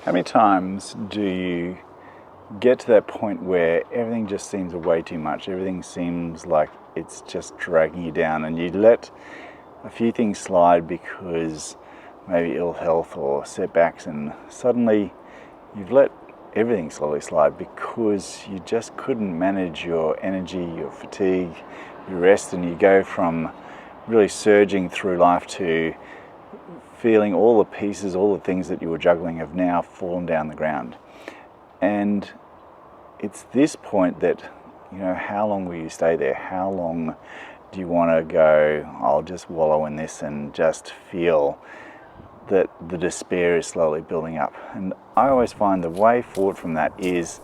How many times do you get to that point where everything just seems way too much? Everything seems like it's just dragging you down, and you let a few things slide because maybe ill health or setbacks, and suddenly you've let everything slowly slide because you just couldn't manage your energy, your fatigue, your rest, and you go from really surging through life to feeling all the pieces, all the things that you were juggling have now fallen down the ground. And it's this point that, how long will you stay there? How long do you want to go, I'll just wallow in this and just feel that the despair is slowly building up? And I always find the way forward from that is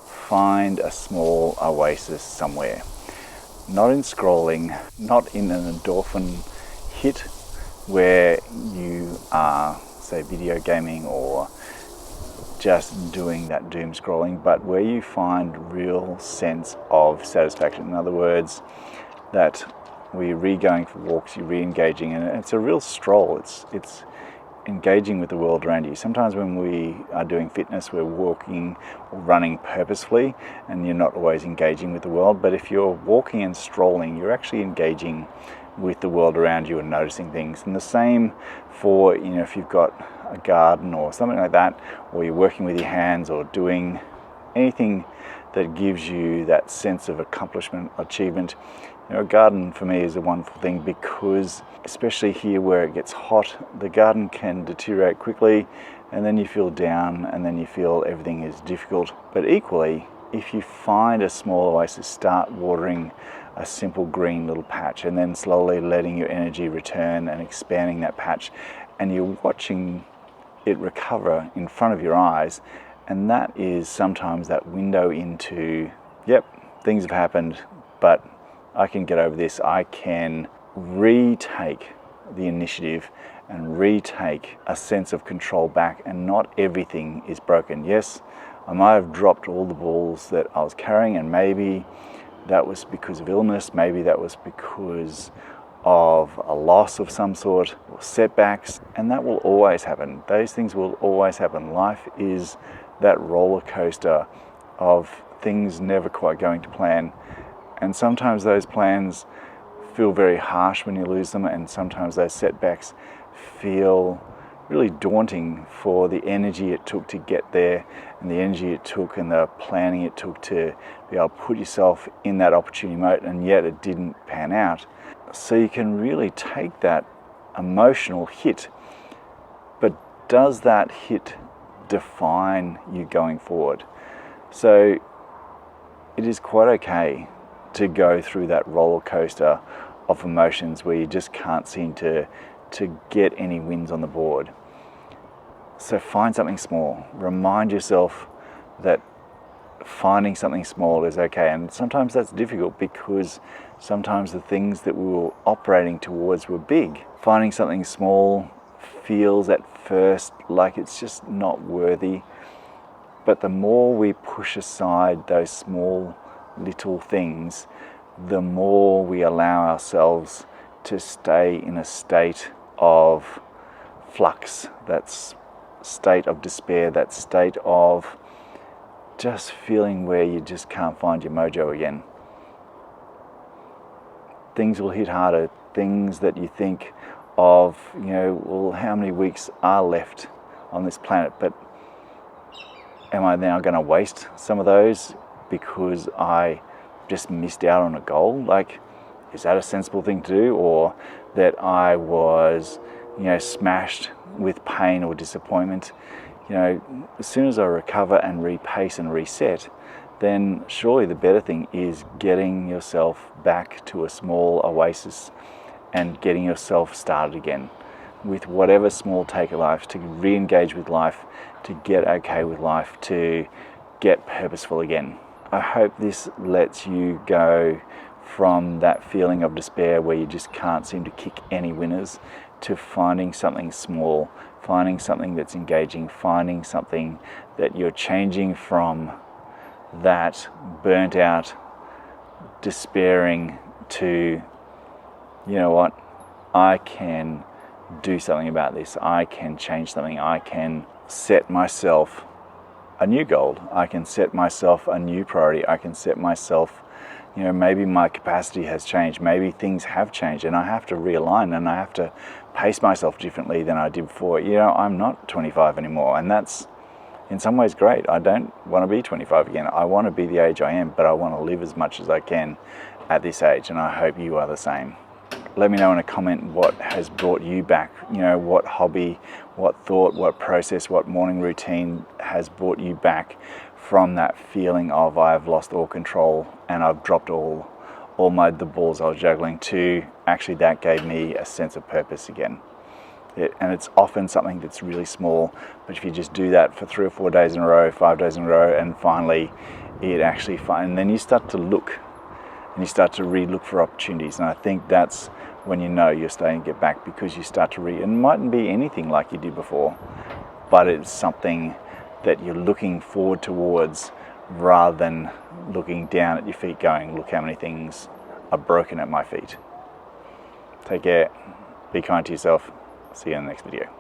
find a small oasis somewhere. Not in scrolling, not in an endorphin hit where you are, say, video gaming or just doing that doom scrolling, but where you find real sense of satisfaction. In other words, that we're re-going for walks, you're re-engaging, and it's a real stroll. It's engaging with the world around you. Sometimes when we are doing fitness, we're walking or running purposefully, and you're not always engaging with the world. But if you're walking and strolling, you're actually engaging with the world around you and noticing things. And the same for, if you've got a garden or something like that, or you're working with your hands or doing anything that gives you that sense of accomplishment, achievement. A garden for me is a wonderful thing because, especially here where it gets hot, the garden can deteriorate quickly, and then you feel down, and then you feel everything is difficult. But equally, if you find a small oasis, start watering a simple green little patch, and then slowly letting your energy return and expanding that patch, and you're watching it recover in front of your eyes, and that is sometimes that window into, yep, things have happened, but I can get over this. I can retake the initiative and retake a sense of control back, and not everything is broken. Yes, I might have dropped all the balls that I was carrying, and maybe that was because of illness, maybe that was because of a loss of some sort, or setbacks, and that will always happen. Those things will always happen. Life is that roller coaster of things never quite going to plan, and sometimes those plans feel very harsh when you lose them, and sometimes those setbacks feel really daunting for the energy it took to get there, and the energy it took and the planning it took to be able to put yourself in that opportunity mode, and yet it didn't pan out. So you can really take that emotional hit, but does that hit define you going forward? So it is quite okay to go through that roller coaster of emotions where you just can't seem to get any wins on the board. So find something small. Remind yourself that finding something small is okay. And sometimes that's difficult because sometimes the things that we were operating towards were big. Finding something small feels at first like it's just not worthy. But the more we push aside those small little things, the more we allow ourselves to stay in a state of flux, that state of despair, that state of just feeling where you just can't find your mojo again. Things will hit harder, things that you think of, well, how many weeks are left on this planet, but am I now going to waste some of those because I just missed out on a goal? Like, is that a sensible thing to do? Or that I was, smashed with pain or disappointment? As soon as I recover and repace and reset, then surely the better thing is getting yourself back to a small oasis and getting yourself started again with whatever small take of life, to re-engage with life, to get okay with life, to get purposeful again. I hope this lets you go from that feeling of despair where you just can't seem to kick any winners, to finding something small, finding something that's engaging, finding something that you're changing from that burnt out, despairing to, you know what, I can do something about this, I can change something, I can set myself a new goal. I can set myself a new priority. I can set myself, you know, maybe my capacity has changed. Maybe things have changed and I have to realign and I have to pace myself differently than I did before. You know, I'm not 25 anymore, and that's in some ways great. I don't want to be 25 again. I want to be the age I am, but I want to live as much as I can at this age, and I hope you are the same. Let me know in a comment what has brought you back. You know, what hobby, what thought, what process, what morning routine has brought you back from that feeling of I've lost all control and I've dropped all the balls I was juggling, to actually that gave me a sense of purpose again. And it's often something that's really small, but if you just do that for 3 or 4 days in a row, 5 days in a row, and finally it actually and then you start to look and you start to re-look for opportunities, and I think that's when you know you're starting to get back, because you start to and it mightn't be anything like you did before, but it's something that you're looking forward towards rather than looking down at your feet going, look how many things are broken at my feet. Take care, be kind to yourself. See you in the next video.